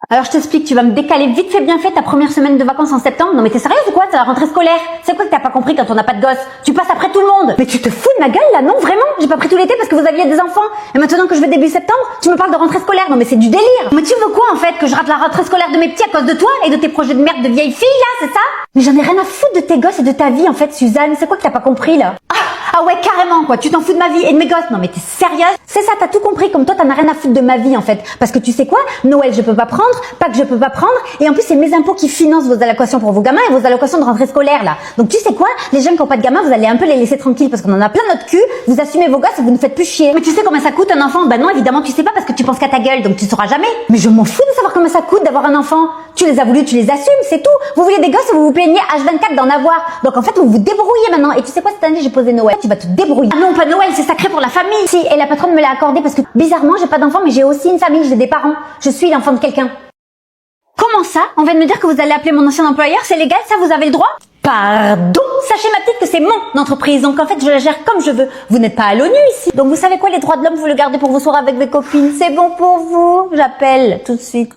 Alors je t'explique, tu vas me décaler vite fait bien fait ta première semaine de vacances en septembre. Non mais t'es sérieuse ou quoi? C'est la rentrée scolaire. C'est quoi que t'as pas compris quand on n'a pas de gosse? Tu passes après tout le monde. Mais tu te fous de ma gueule là? Non vraiment? J'ai pas pris tout l'été parce que vous aviez des enfants. Et maintenant que je vais début septembre, tu me parles de rentrée scolaire. Non mais c'est du délire. Mais tu veux quoi en fait? Que je rate la rentrée scolaire de mes petits à cause de toi et de tes projets de merde de vieille fille là, c'est ça? Mais j'en ai rien à foutre de tes gosses et de ta vie en fait, Suzanne. C'est quoi que t'as pas compris là? Ah ouais, carrément, quoi. Tu t'en fous de ma vie et de mes gosses. Non, mais t'es sérieuse? C'est ça, t'as tout compris. Comme toi, t'en as rien à foutre de ma vie, en fait. Parce que tu sais quoi? Noël, je peux pas prendre. Pâques, je peux pas prendre. Et en plus, c'est mes impôts qui financent vos allocations pour vos gamins et vos allocations de rentrée scolaire, là. Donc, tu sais quoi? Les jeunes qui ont pas de gamins, vous allez un peu les laisser tranquilles parce qu'on en a plein notre cul. Vous assumez vos gosses et vous nous faites plus chier. Mais tu sais combien ça coûte un enfant? Bah non, évidemment, tu sais pas parce que tu penses qu'à ta gueule. Donc, tu sauras jamais. Mais je m'en fous de savoir combien ça coûte d'avoir un enfant. Tu les as voulu, tu les assumes, c'est tout. Vous voulez des gosses et vous vous plaignez H24 d'en avoir. Donc, en fait, vous vous débrouillez maintenant. Et tu sais quoi? Cette année, j'ai posé Noël. Tu vas te débrouiller. Non, pas Noël, c'est sacré pour la famille. Si, et la patronne me l'a accordé parce que, bizarrement, j'ai pas d'enfant, mais j'ai aussi une famille, j'ai des parents. Je suis l'enfant de quelqu'un. Comment ça? On vient de me dire que vous allez appeler mon ancien employeur, c'est légal, ça, vous avez le droit? Pardon? Sachez, ma petite, que c'est mon entreprise, donc en fait, je la gère comme je veux. Vous n'êtes pas à l'ONU ici. Donc vous savez quoi, les droits de l'homme, vous le gardez pour vos soirées avec vos copines. C'est bon pour vous? J'appelle tout de suite.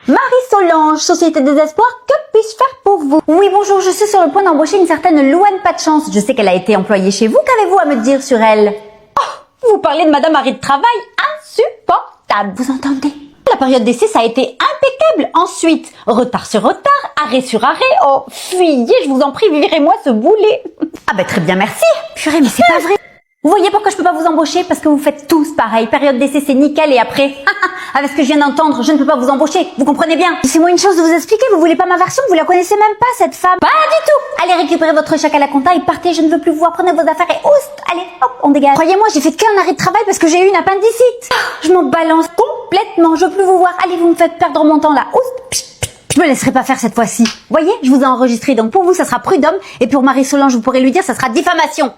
Marie-Solange, Société des Espoirs, que puis-je faire pour vous? Oui, bonjour, je suis sur le point d'embaucher une certaine Louane Pas de Chance. Je sais qu'elle a été employée chez vous, qu'avez-vous à me dire sur elle? Oh, vous parlez de Madame Arrêt de travail, insupportable, vous entendez? La période d'essai, ça a été impeccable. Ensuite, retard sur retard, arrêt sur arrêt. Oh, fuyez, je vous en prie, virez-moi ce boulet. Ah ben très bien, merci. Purée, mais c'est pas vrai. Vous voyez pourquoi je peux pas vous embaucher? Parce que vous faites tous pareil. Période d'essai, c'est nickel et après, avec ce que je viens d'entendre, je ne peux pas vous embaucher. Vous comprenez bien? Laissez-moi une chose de vous expliquer. Vous voulez pas ma version? Vous la connaissez même pas, cette femme. Pas du tout. Allez récupérer votre chèque à la compta et partez. Je ne veux plus vous voir. Prenez vos affaires et oust. Allez, hop, on dégage. Croyez-moi, j'ai fait qu'un arrêt de travail parce que j'ai eu une appendicite. Je m'en balance complètement. Je veux plus vous voir. Allez, vous me faites perdre mon temps là. Oust. Je me laisserai pas faire cette fois-ci. Voyez, je vous ai enregistré. Donc pour vous, ça sera prud'homme. Et pour Marie-Solange, vous pourrez lui dire, ça sera diffamation.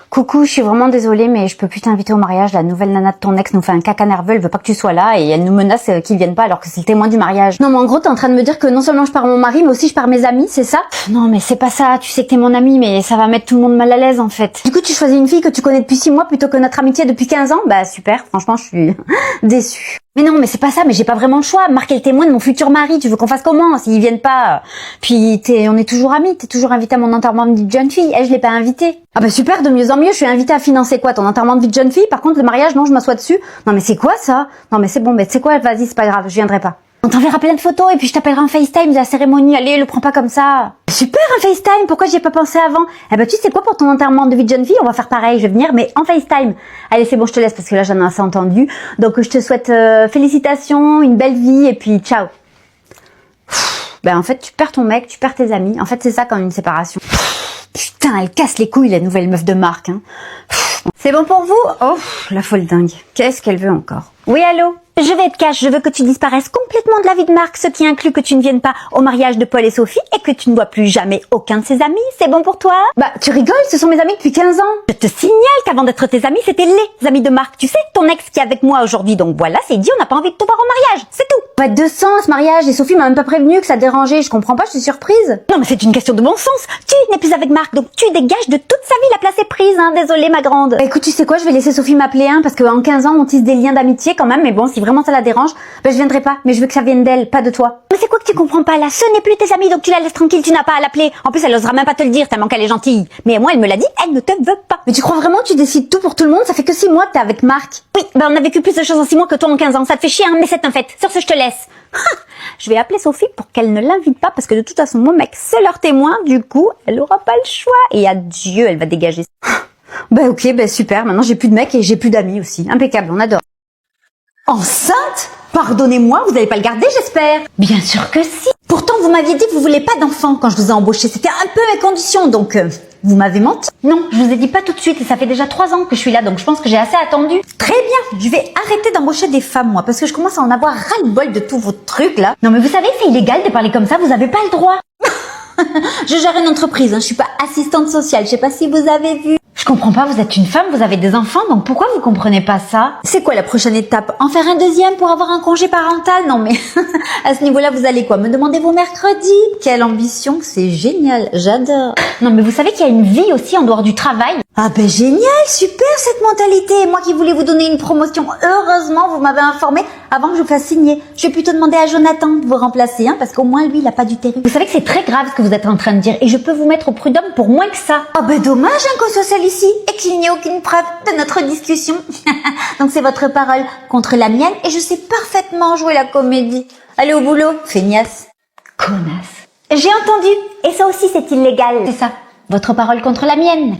Coucou, je suis vraiment désolée, mais je peux plus t'inviter au mariage. La nouvelle nana de ton ex nous fait un caca nerveux, elle veut pas que tu sois là et elle nous menace qu'ils viennent pas alors que c'est le témoin du mariage. Non, mais en gros, t'es en train de me dire que non seulement je pars mon mari, mais aussi je pars mes amis, c'est ça? Non, mais c'est pas ça. Tu sais que t'es mon ami, mais ça va mettre tout le monde mal à l'aise en fait. Du coup, tu choisis une fille que tu connais depuis 6 mois plutôt que notre amitié depuis 15 ans? Bah super, franchement, je suis déçue. Mais non, mais c'est pas ça, mais j'ai pas vraiment le choix. Marc est le témoin de mon futur mari, tu veux qu'on fasse comment s'ils viennent pas? Puis on est toujours amis, t'es toujours invité à mon enterrement de vie de jeune fille. Elle, je l'ai pas invitée. Ah bah super, de mieux en mieux, je suis invitée à financer quoi? Ton enterrement de vie de jeune fille? Par contre, le mariage, non, je m'assois dessus. Non mais c'est quoi ça? Non mais c'est bon, mais c'est quoi? Vas-y, c'est pas grave, je viendrai pas. On t'enverra plein de photos et puis je t'appellerai en FaceTime de la cérémonie. Allez, le prends pas comme ça. Super un FaceTime, pourquoi j'y ai pas pensé avant? Eh ben tu sais quoi, pour ton enterrement de vie de jeune fille, on va faire pareil, je vais venir mais en FaceTime. Allez, c'est bon, je te laisse parce que là j'en ai assez entendu. Donc je te souhaite félicitations, une belle vie et puis ciao. Ben en fait, tu perds ton mec, tu perds tes amis. En fait, c'est ça quand une séparation. Putain, elle casse les couilles la nouvelle meuf de Marc hein. C'est bon pour vous? Oh, la folle dingue. Qu'est-ce qu'elle veut encore? Oui, allô? Je vais être cash, je veux que tu disparaisses complètement de la vie de Marc, ce qui inclut que tu ne viennes pas au mariage de Paul et Sophie et que tu ne vois plus jamais aucun de ses amis. C'est bon pour toi? Bah, tu rigoles, ce sont mes amis depuis 15 ans. Je te signale qu'avant d'être tes amis, c'était les amis de Marc. Tu sais, ton ex qui est avec moi aujourd'hui. Donc voilà, c'est dit, on n'a pas envie de te voir au mariage. C'est tout. Pas de sens, mariage. Et Sophie m'a même pas prévenu que ça dérangeait. Je comprends pas, je suis surprise. Non, mais c'est une question de bon sens. Tu n'es plus avec Marc, donc tu dégages de toute sa vie. La place est prise, hein. Désolée, ma grande. Bah, écoute, tu sais quoi, je vais laisser Sophie m'appeler, hein, parce qu'en 15 ans, on tisse des liens d'amitié quand même. Mais bon, si vraiment ça la dérange, ben je viendrai pas, mais je veux que ça vienne d'elle, pas de toi. Mais c'est quoi que tu comprends pas là? Ce n'est plus tes amis, donc tu la laisses tranquille, tu n'as pas à l'appeler. En plus, elle osera même pas te le dire tellement qu'elle est gentille. Mais moi, elle me l'a dit, elle ne te veut pas. Mais tu crois vraiment que tu décides tout pour tout le monde? Ça fait que 6 mois que t'es avec Marc. Oui, ben on a vécu plus de choses en 6 mois que toi en 15 ans. Ça te fait chier, hein, mais c'est un fait. Sur ce, je te laisse. Je vais appeler Sophie pour qu'elle ne l'invite pas parce que de toute façon, mon mec, c'est leur témoin. Du coup, elle aura pas le choix. Et adieu, elle va dégager. Bah ok, bah super. Maintenant, j'ai plus de mec et j'ai plus d'amis aussi. Impeccable, on adore. Enceinte? Pardonnez-moi, vous n'allez pas le garder, j'espère? Bien sûr que si. Pourtant, vous m'aviez dit que vous voulez pas d'enfant quand je vous ai embauché. C'était un peu mes conditions, donc vous m'avez menti. Non, je vous ai dit pas tout de suite et ça fait déjà 3 ans que je suis là, donc je pense que j'ai assez attendu. Très bien, je vais arrêter d'embaucher des femmes, moi, parce que je commence à en avoir ras-le-bol de tous vos trucs, là. Non, mais vous savez, c'est illégal de parler comme ça, vous avez pas le droit. Je gère une entreprise, hein, je suis pas assistante sociale, je sais pas si vous avez vu. Je comprends pas, vous êtes une femme, vous avez des enfants, donc pourquoi vous comprenez pas ça? C'est quoi la prochaine étape? En faire un deuxième pour avoir un congé parental? Non mais, à ce niveau-là, vous allez quoi? Me demander vos mercredis? Quelle ambition, c'est génial, j'adore. Non mais vous savez qu'il y a une vie aussi en dehors du travail? Ah ben génial, super cette mentalité. Moi qui voulais vous donner une promotion, heureusement vous m'avez informé avant que je vous fasse signer. Je vais plutôt demander à Jonathan de vous remplacer, parce qu'au moins lui il a pas du terrible. Vous savez que c'est très grave ce que vous êtes en train de dire et je peux vous mettre au prud'homme pour moins que ça. Ah ben dommage qu'on soit seul ici et qu'il n'y ait aucune preuve de notre discussion. Donc c'est votre parole contre la mienne et je sais parfaitement jouer la comédie. Allez au boulot, feignasse. Connasse. J'ai entendu et ça aussi c'est illégal. C'est ça, votre parole contre la mienne.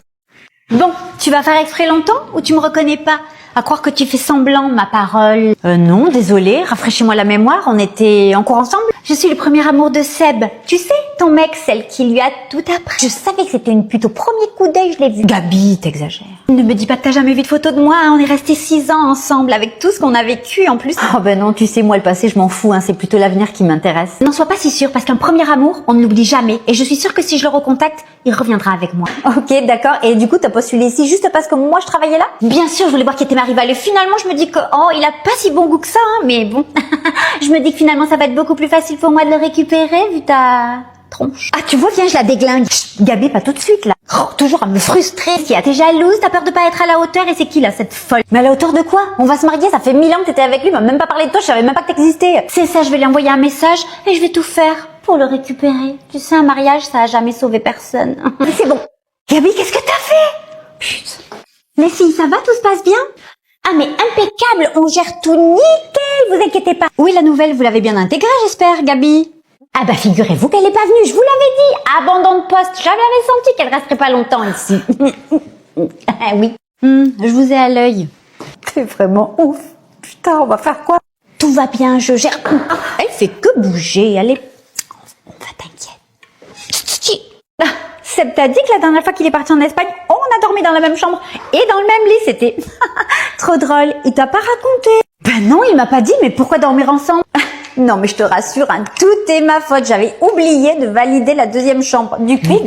Bon, tu vas faire exprès longtemps ou tu me reconnais pas? À croire que tu fais semblant, ma parole. Non, désolé, rafraîchis-moi la mémoire, on était en cours ensemble. Je suis le premier amour de Seb. Tu sais, ton mec, celle qui lui a tout appris. Je savais que c'était une pute au premier coup d'œil, je l'ai vu. Gabi, t'exagères. Ne me dis pas que t'as jamais vu de photo de moi, on est restés 6 ans ensemble, avec tout ce qu'on a vécu en plus. Oh ben non, tu sais, moi le passé, je m'en fous, c'est plutôt l'avenir qui m'intéresse. N'en sois pas si sûre, parce qu'un premier amour, on ne l'oublie jamais, et je suis sûre que si je le recontacte, il reviendra avec moi. Ok, d'accord, et du coup, t'as postulé ici juste parce que moi je travaillais là? Bien sûr, je voulais voir qui était ma rivale, et finalement, je me dis que, il a pas si bon goût que ça, mais bon. Je me dis que finalement, ça va être beaucoup plus facile pour moi de le récupérer, vu ta tronche. Ah, tu vois, viens, je la déglingue. Chut, Gabi, pas tout de suite, là. Toujours à me frustrer. T'es jalouse, t'as peur de pas être à la hauteur, et c'est qui, là, cette folle? Mais à la hauteur de quoi? On va se marier, ça fait 1000 ans que t'étais avec lui, il m'a même pas parlé de toi, je savais même pas que t'existais. C'est ça, je vais lui envoyer un message, et je vais tout faire pour le récupérer. Tu sais, un mariage, ça a jamais sauvé personne. Mais c'est bon. Gabi, qu'est-ce que t'as fait? Putain. Les filles, ça va, tout se passe bien? Ah mais impeccable, on gère tout nickel, vous inquiétez pas. Oui, la nouvelle, vous l'avez bien intégrée, j'espère, Gabi. Ah bah figurez-vous qu'elle est pas venue, je vous l'avais dit. Abandon de poste, j'avais senti qu'elle resterait pas longtemps ici. Ah oui, je vous ai à l'œil. C'est vraiment ouf. Putain, on va faire quoi? Tout va bien, je gère. Elle fait que bouger, allez. On va t'inquiéter. Seb t'a dit que la dernière fois qu'il est parti en Espagne, on a dormi dans la même chambre et dans le même lit, c'était trop drôle. Il t'a pas raconté? Ben non, il m'a pas dit, mais pourquoi dormir ensemble? Non, mais je te rassure, tout est ma faute. J'avais oublié de valider la deuxième chambre. Du coup,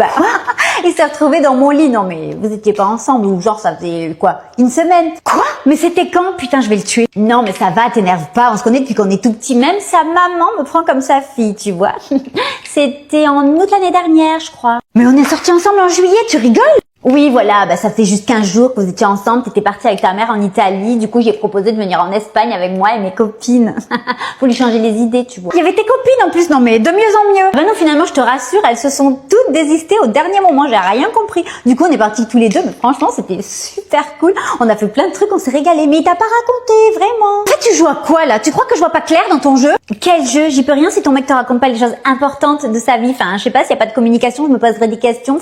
il s'est retrouvé dans mon lit. Non, mais vous étiez pas ensemble ou genre ça faisait quoi? Une semaine? Quoi? Mais c'était quand? Putain, je vais le tuer. Non, mais ça va, t'énerve pas. On se connaît depuis qu'on est tout petit. Même sa maman me prend comme sa fille, tu vois. C'était en août l'année dernière, je crois. Mais on est sortis ensemble en juillet, tu rigoles? Oui, voilà, ça fait juste 15 jours que vous étiez ensemble, t'étais partie avec ta mère en Italie, du coup j'ai proposé de venir en Espagne avec moi et mes copines. Faut lui changer les idées, tu vois. Il y avait tes copines en plus, non mais de mieux en mieux. Ben non, finalement, je te rassure, elles se sont toutes désistées au dernier moment, j'ai rien compris. Du coup, on est partis tous les deux, mais franchement, c'était super cool. On a fait plein de trucs, on s'est régalé, mais il t'a pas raconté, vraiment. En fait, tu joues à quoi, là? Tu crois que je vois pas clair dans ton jeu? Quel jeu? J'y peux rien si ton mec te raconte pas les choses importantes de sa vie. Enfin, je sais pas, s'il y a pas de communication, je me poserai des questions,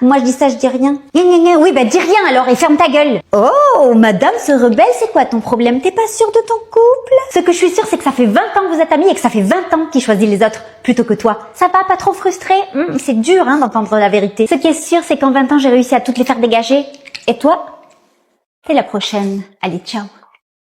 moi je dis ça, je dis rien. Oui, dis rien alors et ferme ta gueule. Oh, madame se rebelle, c'est quoi ton problème? T'es pas sûre de ton couple? Ce que je suis sûre, c'est que ça fait 20 ans que vous êtes amis et que ça fait 20 ans qu'il choisit les autres plutôt que toi. Ça va, pas trop frustré? C'est dur, d'entendre la vérité. Ce qui est sûr, c'est qu'en 20 ans, j'ai réussi à toutes les faire dégager. Et toi? T'es la prochaine. Allez, ciao.